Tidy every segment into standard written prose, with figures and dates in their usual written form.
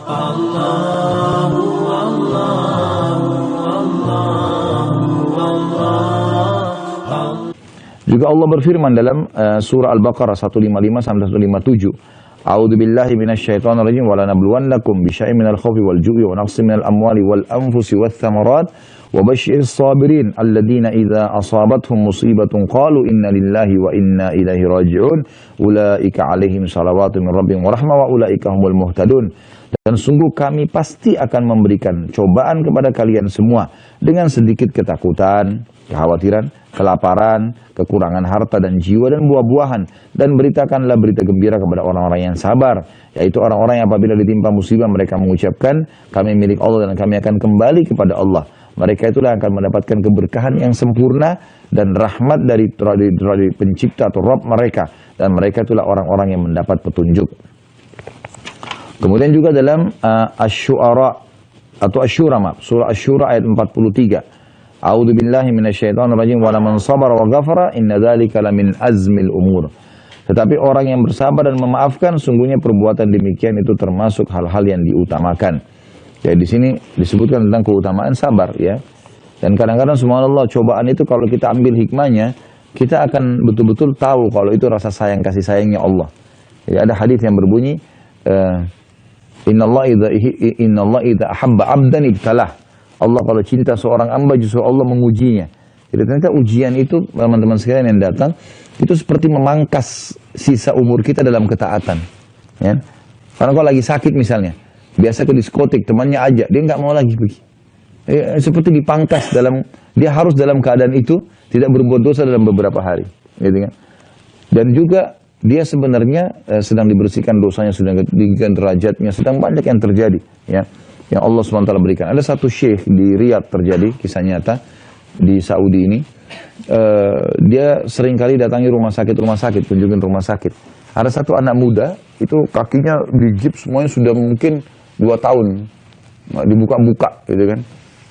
Juga Allah berfirman dalam surah Al-Baqarah 155 sampai 157. A'udzu billahi minasyaitonir rajim wa lanabluwannakum bisyai'in minal khaufi wal ju'i wa naqsin minal amwali wal anfusi wath thamarat wa basyyiris sabirin alladziina idza asabathum musibatun qalu inna lillahi wa inna ilaihi raji'un ulaika 'alaihim shalawatun min rabbihim wa rahmah wa ulaika humul muhtadun. Dan sungguh kami pasti akan memberikan cobaan kepada kalian semua dengan sedikit ketakutan, kekhawatiran, kelaparan, kekurangan harta dan jiwa dan buah-buahan. Dan beritakanlah berita gembira kepada orang-orang yang sabar, yaitu orang-orang yang apabila ditimpa musibah mereka mengucapkan, kami milik Allah dan kami akan kembali kepada Allah. Mereka itulah akan mendapatkan keberkahan yang sempurna dan rahmat dari pencipta atau Rabb mereka. Dan mereka itulah orang-orang yang mendapat petunjuk. Kemudian juga dalam Asy-Syu'ara atau Asy-Syura, surah Asy-Syura ayat 43. A'udzu billahi minasyaitonir rajim wa laman sabara wa ghafara inna dzalika lamin azmil umur. Tetapi orang yang bersabar dan memaafkan sungguhnya perbuatan demikian itu termasuk hal-hal yang diutamakan. Jadi di sini disebutkan tentang keutamaan sabar ya. Dan kadang-kadang subhanallah cobaan itu kalau kita ambil hikmahnya, kita akan betul-betul tahu kalau itu rasa sayang kasih sayangnya Allah. Ya, ada hadis yang berbunyi Innallaha idza ahabba 'abdan ibtalah. Allah kalau cinta seorang hamba justru Allah mengujinya. Jadi ternyata ujian itu teman-teman sekalian yang datang itu seperti memangkas sisa umur kita dalam ketaatan. Ya. Karena kalau lagi sakit misalnya, biasa ke diskotik temannya ajak, dia nggak mau lagi pergi. Seperti dipangkas dia harus dalam keadaan itu tidak berbuat dosa dalam beberapa hari. Gitu kan? Dan juga dia sebenarnya sedang dibersihkan dosanya, sedang ditinggikan derajatnya, sedang banyak yang terjadi, ya, yang Allah SWT berikan. Ada satu syekh di Riyadh terjadi, kisah nyata, di Saudi ini, dia seringkali datangi rumah sakit, kunjungin rumah sakit. Ada satu anak muda, itu kakinya digips semuanya sudah mungkin 2 tahun, dibuka-buka, gitu kan.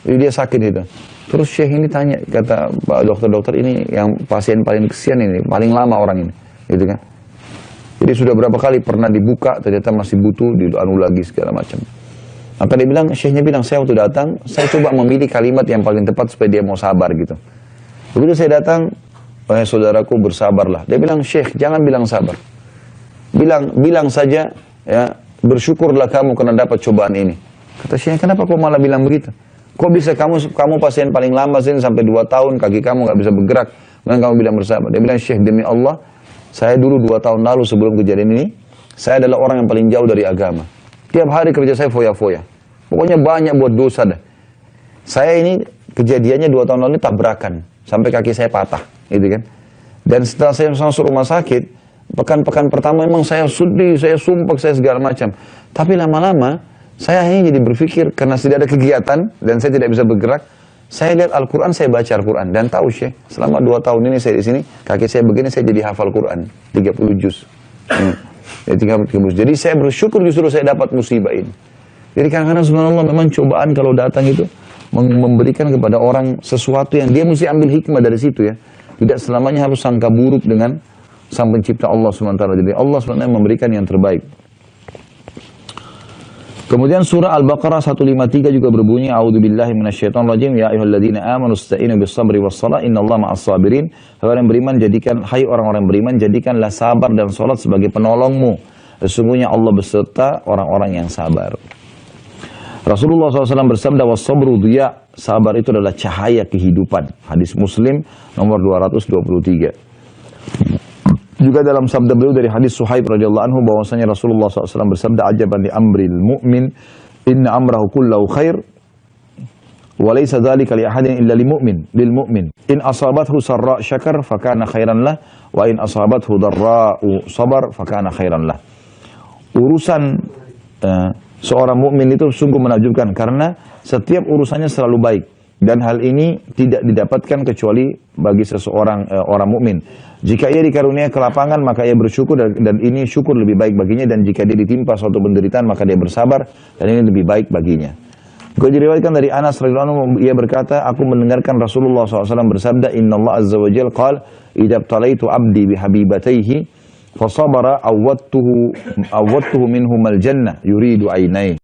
Jadi dia sakit itu. Terus syekh ini tanya, kata Pak dokter-dokter ini yang pasien paling kesian ini, paling lama orang ini, gitu kan. Jadi sudah berapa kali pernah dibuka, ternyata masih butuh, dianu lagi segala macam. Maka dia bilang, syekhnya bilang, saya waktu datang, saya coba memilih kalimat yang paling tepat supaya dia mau sabar gitu. Begitu saya datang, saudaraku bersabarlah. Dia bilang, syekh jangan bilang sabar. Bilang saja, ya bersyukurlah kamu karena dapat cobaan ini. Kata syekh, kenapa kau malah bilang begitu? Kok bisa kamu pasien paling lama sini sampai 2 tahun, kaki kamu nggak bisa bergerak, dan kamu bilang bersabar. Dia bilang, syekh demi Allah, saya dulu 2 tahun lalu sebelum kejadian ini, saya adalah orang yang paling jauh dari agama. Tiap hari kerja saya foya-foya. Pokoknya banyak buat dosa dah. Saya ini kejadiannya 2 tahun lalu ini tabrakan. Sampai kaki saya patah. Gitu kan. Dan setelah saya masuk rumah sakit, pekan-pekan pertama memang saya sedih, saya sumpah, saya segala macam. Tapi lama-lama, saya hanya jadi berpikir, karena tidak ada kegiatan, dan saya tidak bisa bergerak, saya lihat Al-Quran, saya baca Al-Quran. Dan tahu syekh, selama 2 tahun ini saya di sini, kaki saya begini, saya jadi hafal Quran. 30 juz. Jadi saya bersyukur justru saya dapat musibah ini. Jadi kadang-kadang subhanallah memang cobaan kalau datang itu, memberikan kepada orang sesuatu yang dia mesti ambil hikmah dari situ ya. Tidak selamanya harus sangka buruk dengan sang pencipta Allah SWT. Jadi Allah SWT memberikan yang terbaik. Kemudian surah Al-Baqarah 153 juga berbunyi, A'udzubillahi minasyaitonir rajim, ya ayyuhalladzina amanu ista'inu bis-sabri was-shalah innallaha ma'as-sabirin. Orang yang beriman hai orang-orang beriman, jadikanlah sabar dan salat sebagai penolongmu. Sesungguhnya Allah beserta orang-orang yang sabar. Rasulullah SAW bersabda, was-sabru dhiya, sabar itu adalah cahaya kehidupan. Hadis Muslim nomor 223. Juga dalam sabda beliau dari hadis Suhaib radhiyallahu anhu bahwasanya Rasulullah SAW bersabda, ajaban li amril mu'min inna amrahu kullahu khair wa laysa dzalika li ahadin illa lil mu'min in asabathu sarra syakar fakana khairan lah wa in asabathu dharra'u sabar fakana khairan lah. Urusan seorang mukmin itu sungguh menakjubkan karena setiap urusannya selalu baik. Dan hal ini tidak didapatkan kecuali bagi seseorang orang mukmin. Jika ia dikaruniai kelapangan, maka ia bersyukur dan ini syukur lebih baik baginya. Dan jika dia ditimpa suatu penderitaan, maka dia bersabar dan ini lebih baik baginya. Juga diriwayatkan dari Anas radhiyallahu anhu, ia berkata, aku mendengarkan Rasulullah SAW bersabda, Inna Allah azza wa jalla qala, idza btalaitu abdi bihabibatayhi fasabara awwadtuhu minhumal jannah yuridu ainai.